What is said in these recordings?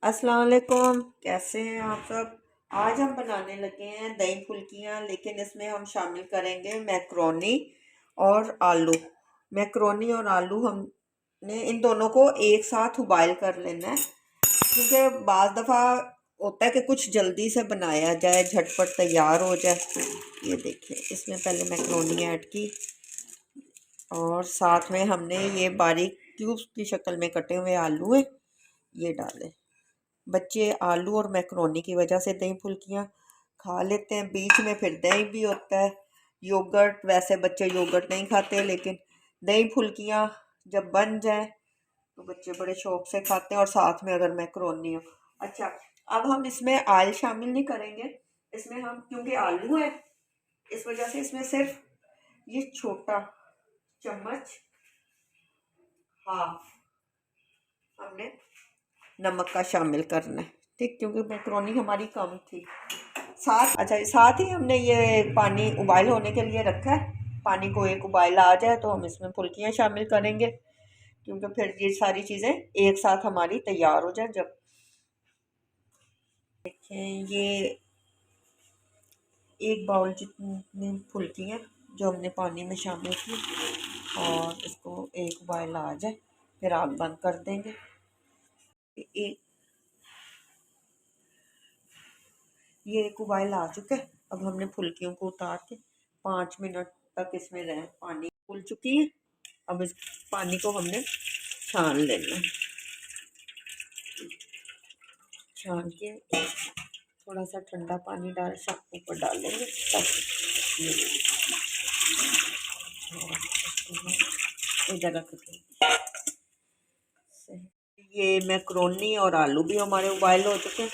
अस्सलाम वालेकुम। कैसे हैं आप सब। आज हम बनाने लगे हैं दही फुल्कियाँ, लेकिन इसमें हम शामिल करेंगे मैक्रोनी और आलू। मैक्रोनी और आलू हमने इन दोनों को एक साथ उबाइल कर लेना है, क्योंकि बाज़ दफ़ा होता है कि कुछ जल्दी से बनाया जाए, झटपट तैयार हो जाए। ये देखिए, इसमें पहले मैक्रोनी ऐड की और साथ में हमने ये बारीक क्यूब्स की शक्ल में कटे हुए आलू हैं, ये डाले। बच्चे आलू और मैक्रोनी की वजह से दही फुल्कियाँ खा लेते हैं, बीच में फिर दही भी होता है। योगर्ट, वैसे बच्चे योगर्ट नहीं खाते, लेकिन दही फुल्कियाँ जब बन जाए तो बच्चे बड़े शौक से खाते हैं, और साथ में अगर मैक्रोनी हो। अच्छा, अब हम इसमें ऑयल शामिल नहीं करेंगे। इसमें हम, क्योंकि आलू है, इस वजह से इसमें सिर्फ ये छोटा चम्मच, हाँ, हमने नमक का शामिल करना है। ठीक, क्योंकि मैक्रोनी हमारी कम थी। साथ ही हमने ये पानी उबाइल होने के लिए रखा है। पानी को एक उबाइल आ जाए तो हम इसमें फुल्कियाँ शामिल करेंगे, क्योंकि फिर ये सारी चीज़ें एक साथ हमारी तैयार हो जाए। जब देखें, ये एक बाउल जितनी फुल्कियाँ जो हमने पानी में शामिल की, और इसको एक उबाइल आ जाए फिर आग बंद कर देंगे। एक ये एक उबाइल आ चुका है। अब हमने फुल्कियों को उतार के 5 मिनट तक इसमें रह, पानी फूल चुकी है। अब इस पानी को हमने छान लेना है। छान के थोड़ा सा ठंडा पानी डाल ऊपर डाल लेंगे, ताकि इधर रख देंगे। ये मैक्रोनी और आलू भी हमारे उबाइल हो चुके हैं,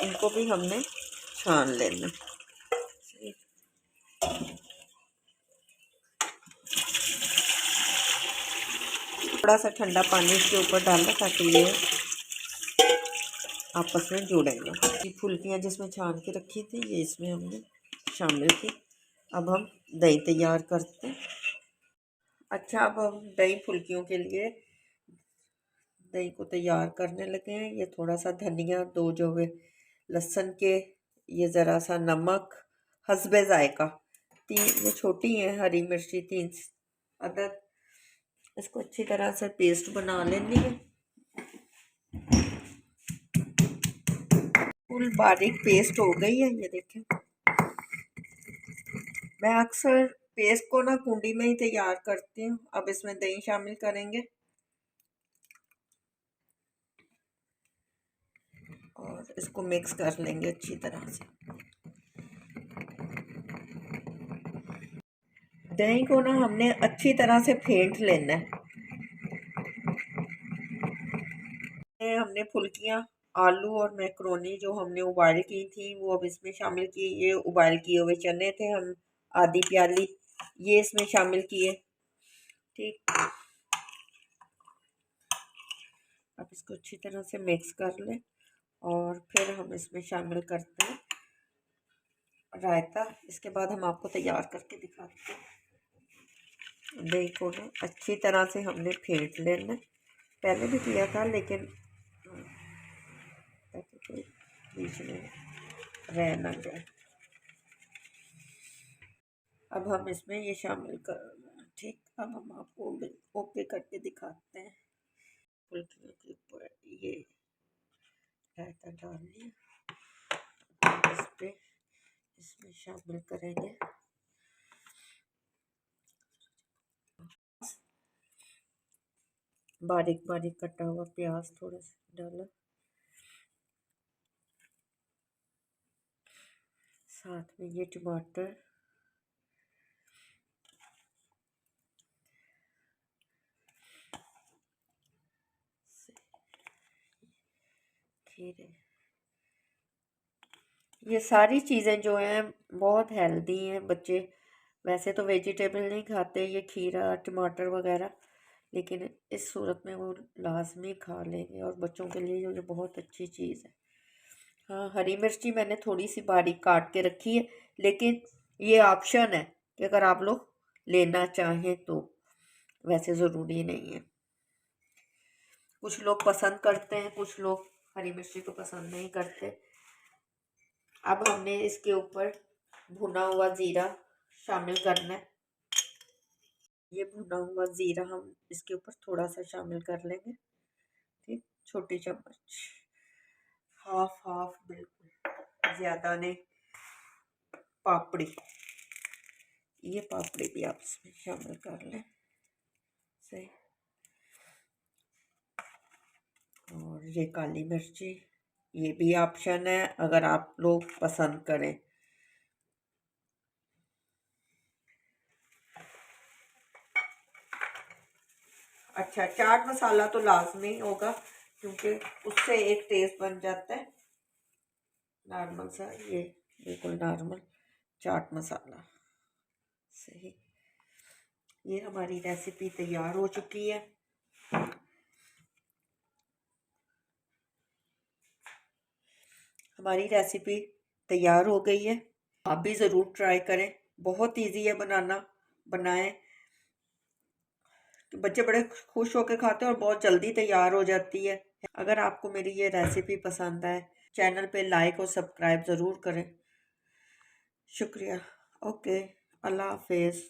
इनको भी हमने छान लेना। थोड़ा सा ठंडा पानी इसके ऊपर डालना, ताकि ये आपस में जुड़ेंगे। ये फुल्कियाँ जिसमें छान के रखी थी, ये इसमें हमने शामिल की। अब हम दही तैयार करते हैं। अच्छा, अब हम दही फुल्कियों के लिए दही को तैयार करने लगे हैं। ये थोड़ा सा धनिया, 2 जोवे लहसुन के, ये ज़रा सा नमक हस्बे ज़ायका, 3 ये छोटी हैं हरी मिर्ची, 3 अदरक। इसको अच्छी तरह से पेस्ट बना लेनी है। फुल बारीक पेस्ट हो गई है, ये देखें। मैं अक्सर पेस्ट को ना कुंडी में ही तैयार करती हूँ। अब इसमें दही शामिल करेंगे और इसको मिक्स कर लेंगे अच्छी तरह से। दही को ना हमने अच्छी तरह से फेंट लेना है। हमने फुल्कियाँ, आलू और मैक्रोनी जो हमने उबाल की थी, वो अब इसमें शामिल की। ये उबाल किए हुए चने थे, हम आधी प्याली ये इसमें शामिल किए। ठीक, अब इसको अच्छी तरह से मिक्स कर लें, और फिर हम इसमें शामिल करते हैं रायता। इसके बाद हम आपको तैयार करके दिखाते हैं। दही को ना अच्छी तरह से हमने फेंट लेना, पहले भी किया था, लेकिन ताकि बीच में रह ना जाए। अब हम इसमें ये शामिल कर, ठीक, अब हम आपको ओके करके दिखाते हैं। फुल्कियों के ऊपर ये रायता डाल लिया, इस पे इसमें शामिल करेंगे बारीक बारीक कटा हुआ प्याज, थोड़ा सा डाला, साथ में ये टमाटर, खीरे। ये सारी चीज़ें जो हैं बहुत हेल्दी हैं। बच्चे वैसे तो वेजिटेबल नहीं खाते, ये खीरा, टमाटर वगैरह, लेकिन इस सूरत में वो लाजमी खा लेंगे, और बच्चों के लिए ये बहुत अच्छी चीज़ है। हाँ, हरी मिर्ची मैंने थोड़ी सी बारीक काट के रखी है, लेकिन ये ऑप्शन है कि अगर आप लोग लेना चाहें तो, वैसे ज़रूरी नहीं है। कुछ लोग पसंद करते हैं, कुछ लोग हरी मिर्ची को पसंद नहीं करते। अब हमने इसके ऊपर भुना हुआ ज़ीरा शामिल करना है। ये भुना हुआ ज़ीरा हम इसके ऊपर थोड़ा सा शामिल कर लेंगे। ठीक, छोटी चम्मच, हाफ हाफ, बिल्कुल ज़्यादा नहीं। पापड़ी, ये पापड़ी भी आप इसमें शामिल कर लें। सही। और ये काली मिर्ची, ये भी ऑप्शन है अगर आप लोग पसंद करें। अच्छा, चाट मसाला तो लाजमी होगा क्योंकि उससे एक टेस्ट बन जाता है। नॉर्मल सा, ये बिल्कुल नॉर्मल चाट मसाला। सही। ये हमारी रेसिपी तैयार हो चुकी है। हमारी रेसिपी तैयार हो गई है। आप भी ज़रूर ट्राई करें, बहुत इजी है बनाना। बनाएं तो बच्चे बड़े खुश होकर खाते हैं और बहुत जल्दी तैयार हो जाती है। अगर आपको मेरी ये रेसिपी पसंद आए, चैनल पे लाइक और सब्सक्राइब ज़रूर करें। शुक्रिया। ओके, अल्लाह हाफिज़।